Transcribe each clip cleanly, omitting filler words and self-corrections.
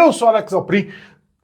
Eu sou Alex Alprin,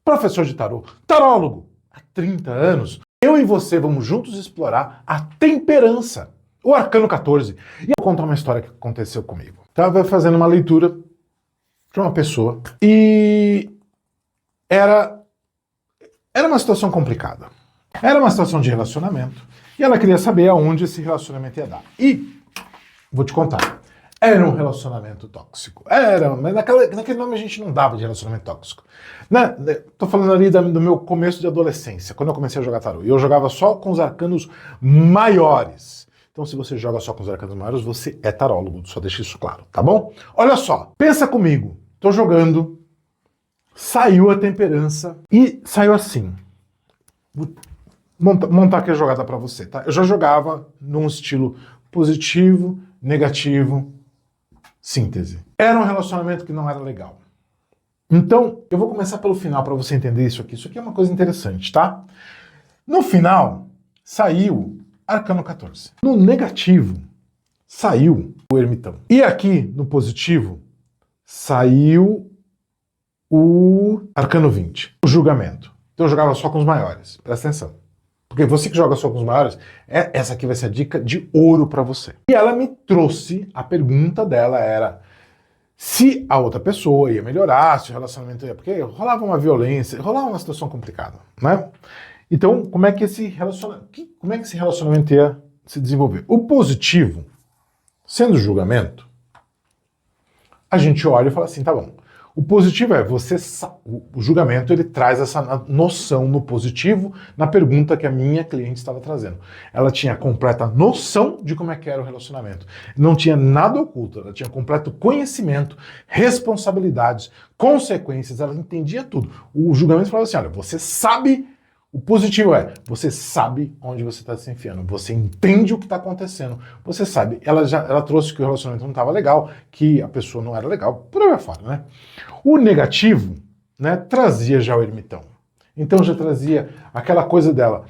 professor de tarô, tarólogo há 30 anos. Eu e você vamos juntos explorar a temperança, o arcano 14. E eu vou contar uma história que aconteceu comigo. Estava fazendo uma leitura de uma pessoa e era uma situação complicada. Era uma situação de relacionamento e ela queria saber aonde esse relacionamento ia dar. E vou te contar. Era um relacionamento tóxico. Mas naquele nome a gente não dava de relacionamento tóxico. Tô falando ali do meu começo de adolescência, quando eu comecei a jogar tarô. E eu jogava só com os arcanos maiores. Então, se você joga só com os arcanos maiores, você é tarólogo. Só deixa isso claro, tá bom? Olha só, pensa comigo. Tô jogando, saiu a temperança e saiu assim. Vou montar aqui a jogada pra você, tá? Eu já jogava num estilo positivo, negativo, síntese. Era um relacionamento que não era legal. Então, eu vou começar pelo final para você entender isso aqui. Isso aqui é uma coisa interessante, tá? No final, saiu Arcano 14. No negativo, saiu o Ermitão. E aqui, no positivo, saiu o Arcano 20. O Julgamento. Então eu jogava só com os maiores. Presta atenção. Porque você que joga só com os maiores, essa aqui vai ser a dica de ouro para você. E ela me trouxe, a pergunta dela era se a outra pessoa ia melhorar, se o relacionamento ia... Porque rolava uma violência, rolava uma situação complicada, né? Então, como é que esse relacionamento ia se desenvolver? O positivo, sendo julgamento, a gente olha e fala assim, tá bom. O positivo é, o julgamento ele traz essa noção no positivo na pergunta que a minha cliente estava trazendo. Ela tinha completa noção de como é que era o relacionamento. Não tinha nada oculto, ela tinha completo conhecimento, responsabilidades, consequências, ela entendia tudo. O julgamento falava assim, olha, você sabe, o positivo é, você sabe onde você está se enfiando, você entende o que está acontecendo, você sabe, ela trouxe que o relacionamento não estava legal, que a pessoa não era legal, por aí fora, né? O negativo, né, trazia já o ermitão. Então já trazia aquela coisa dela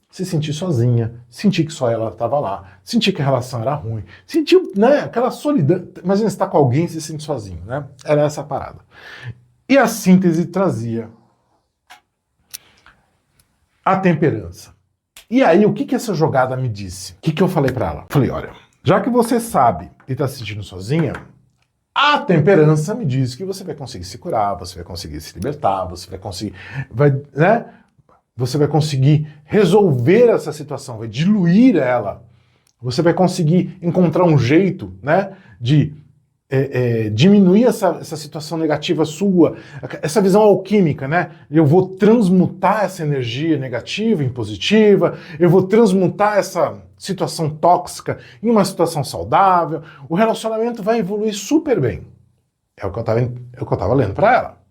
se sentir sozinha, sentir que só ela estava lá, sentir que a relação era ruim, sentir, né, aquela solidão. Imagina você estar com alguém e se sentir sozinho, né? Era essa a parada. E a síntese trazia a temperança. E aí, o que essa jogada me disse? O que eu falei pra ela? Falei, olha, já que você sabe e tá se sentindo sozinha, a temperança me diz que você vai conseguir se curar, você vai conseguir se libertar, você vai conseguir, você vai conseguir resolver essa situação, vai diluir ela, você vai conseguir encontrar um jeito, né, de diminuir essa situação negativa sua, essa visão alquímica, né? Eu vou transmutar essa energia negativa em positiva, eu vou transmutar essa situação tóxica em uma situação saudável, o relacionamento vai evoluir super bem. É o que eu tava lendo para ela.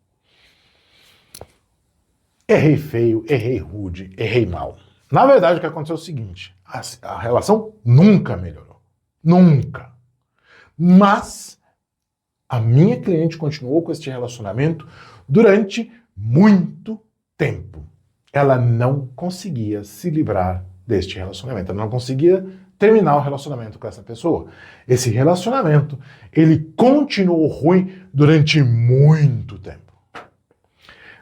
Errei feio, errei rude, errei mal. Na verdade, o que aconteceu é o seguinte, a relação nunca melhorou. Nunca. Mas a minha cliente continuou com este relacionamento durante muito tempo. Ela não conseguia se livrar deste relacionamento. Ela não conseguia terminar o relacionamento com essa pessoa. Esse relacionamento, ele continuou ruim durante muito tempo.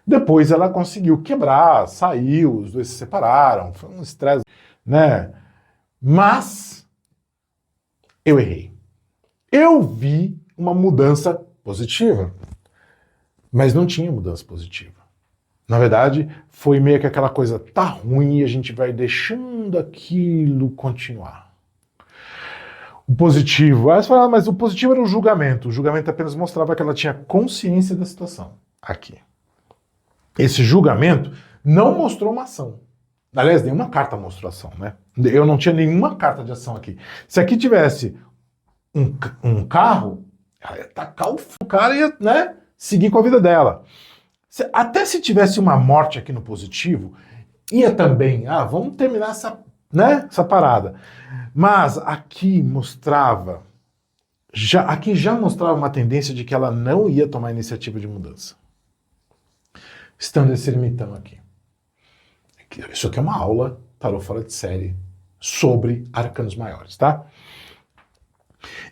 Depois ela conseguiu quebrar, saiu, os dois se separaram, foi um estresse, né? Mas eu errei. Eu vi uma mudança positiva, mas não tinha mudança positiva. Na verdade, foi meio que aquela coisa, tá ruim e a gente vai deixando aquilo continuar. O positivo, aí você fala, mas o positivo era o julgamento apenas mostrava que ela tinha consciência da situação. Aqui. Esse julgamento não mostrou uma ação. Aliás, nenhuma carta mostrou ação, né? Eu não tinha nenhuma carta de ação aqui. Se aqui tivesse um carro, ela ia tacar o cara e ia, né, seguir com a vida dela. Até se tivesse uma morte aqui no positivo, ia também, vamos terminar essa parada. Mas aqui já mostrava uma tendência de que ela não ia tomar iniciativa de mudança. Estando esse ermitão aqui. Isso aqui é uma aula, tarô fora de série, sobre arcanos maiores, tá?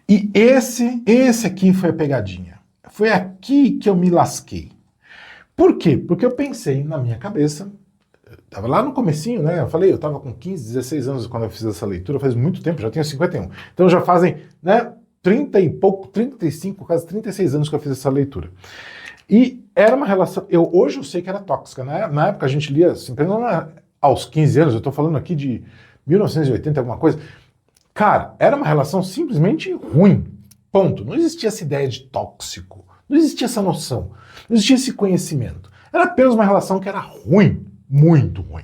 E esse aqui foi a pegadinha. Foi aqui que eu me lasquei. Por quê? Porque eu pensei na minha cabeça, estava lá no comecinho, né? Eu falei, eu estava com 15, 16 anos quando eu fiz essa leitura, faz muito tempo, já tenho 51. Então já fazem, né, 30 e pouco, 35, quase 36 anos que eu fiz essa leitura. E era uma relação, hoje eu sei que era tóxica, né? Na época a gente lia, assim, pelo menos aos 15 anos, eu estou falando aqui de 1980, alguma coisa. Cara, era uma relação simplesmente ruim. Ponto. Não existia essa ideia de tóxico. Não existia essa noção. Não existia esse conhecimento. Era apenas uma relação que era ruim. Muito ruim.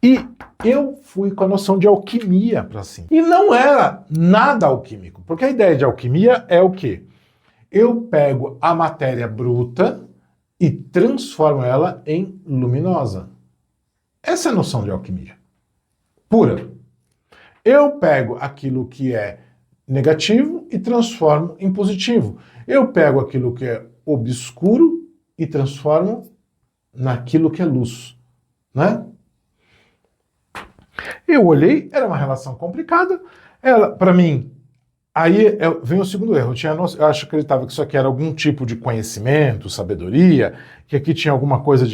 E eu fui com a noção de alquimia para cima. E não era nada alquímico. Porque a ideia de alquimia é o quê? Eu pego a matéria bruta e transformo ela em luminosa. Essa é a noção de alquimia. Pura. Eu pego aquilo que é negativo e transformo em positivo. Eu pego aquilo que é obscuro e transformo naquilo que é luz, né? Eu olhei, era uma relação complicada. Ela, para mim, aí vem o segundo erro. Eu acreditava que isso aqui era algum tipo de conhecimento, sabedoria, que aqui tinha alguma coisa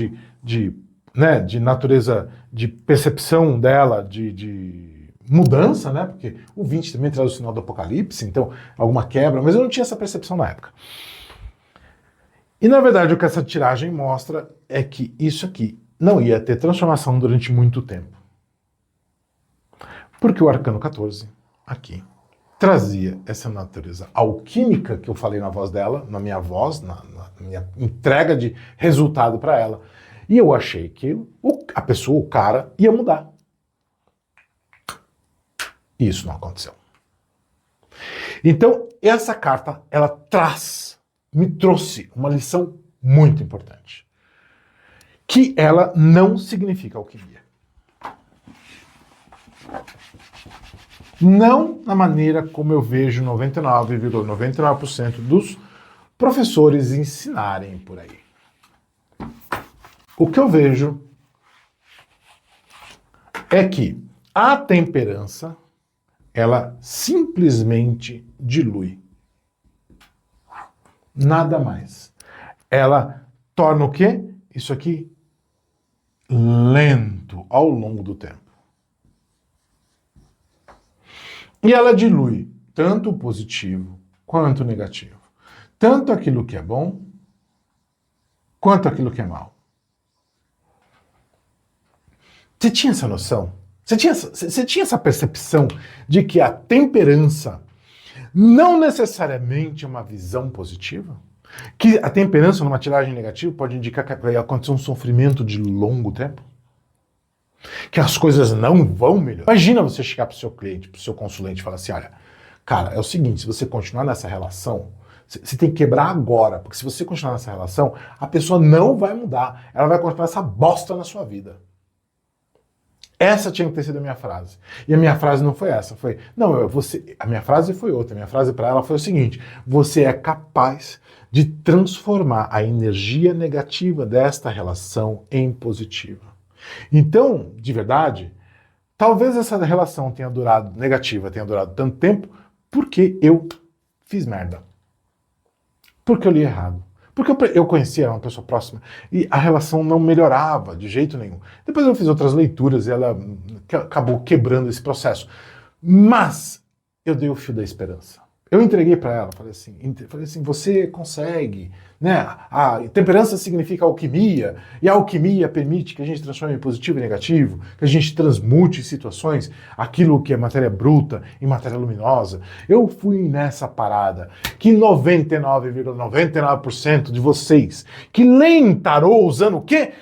né, de natureza, de percepção dela, de mudança, né? Porque o 20 também traz o sinal do apocalipse, então alguma quebra, mas eu não tinha essa percepção na época. E na verdade o que essa tiragem mostra é que isso aqui não ia ter transformação durante muito tempo. Porque o arcano 14, aqui, trazia essa natureza alquímica que eu falei na voz dela, na minha voz, na minha entrega de resultado para ela. E eu achei que a pessoa, o cara, ia mudar. E isso não aconteceu. Então, essa carta, ela me trouxe uma lição muito importante. Que ela não significa alquimia. Não na maneira como eu vejo 99,99% dos professores ensinarem por aí. O que eu vejo é que a temperança, ela simplesmente dilui. Nada mais. Ela torna o quê? Isso aqui lento ao longo do tempo. E ela dilui tanto o positivo quanto o negativo. Tanto aquilo que é bom, quanto aquilo que é mal. Você tinha essa noção? Você tinha essa percepção de que a temperança não necessariamente é uma visão positiva? Que a temperança numa tiragem negativa pode indicar que vai acontecer um sofrimento de longo tempo? Que as coisas não vão melhorar. Imagina você chegar para o seu cliente, para o seu consulente e falar assim, olha, cara, é o seguinte, se você continuar nessa relação, você tem que quebrar agora, porque se você continuar nessa relação, a pessoa não vai mudar, ela vai continuar essa bosta na sua vida. Essa tinha que ter sido a minha frase. E a minha frase não foi essa, foi, não, a minha frase foi outra, a minha frase para ela foi o seguinte, você é capaz de transformar a energia negativa desta relação em positiva. Então, de verdade, talvez essa relação tenha durado, negativa, tenha durado tanto tempo, porque eu fiz merda. Porque eu li errado. Porque eu conhecia uma pessoa próxima e a relação não melhorava de jeito nenhum. Depois eu fiz outras leituras e ela acabou quebrando esse processo. Mas eu dei o fio da esperança. Eu entreguei para ela, falei assim, você consegue, né? A temperança significa alquimia, e a alquimia permite que a gente transforme em positivo e negativo, que a gente transmute em situações aquilo que é matéria bruta em matéria luminosa. Eu fui nessa parada que 99,99% de vocês que leem tarô usando o quê?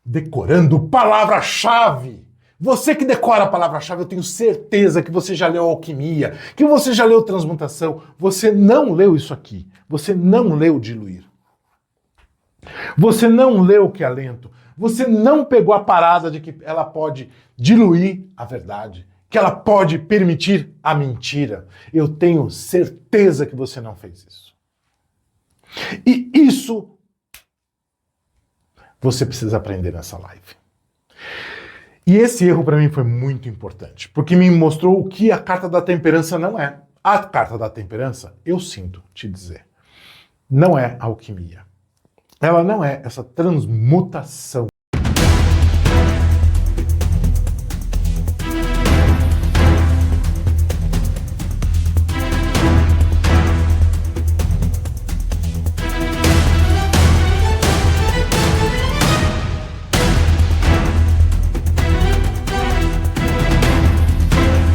Decorando palavra-chave. Você que decora a palavra-chave, eu tenho certeza que você já leu Alquimia, que você já leu Transmutação. Você não leu isso aqui. Você não leu Diluir. Você não leu o que é Alento. Você não pegou a parada de que ela pode diluir a verdade, que ela pode permitir a mentira. Eu tenho certeza que você não fez isso. E isso você precisa aprender nessa live. E esse erro para mim foi muito importante, porque me mostrou o que a carta da temperança não é. A carta da temperança, eu sinto te dizer, não é alquimia. ela não é essa transmutação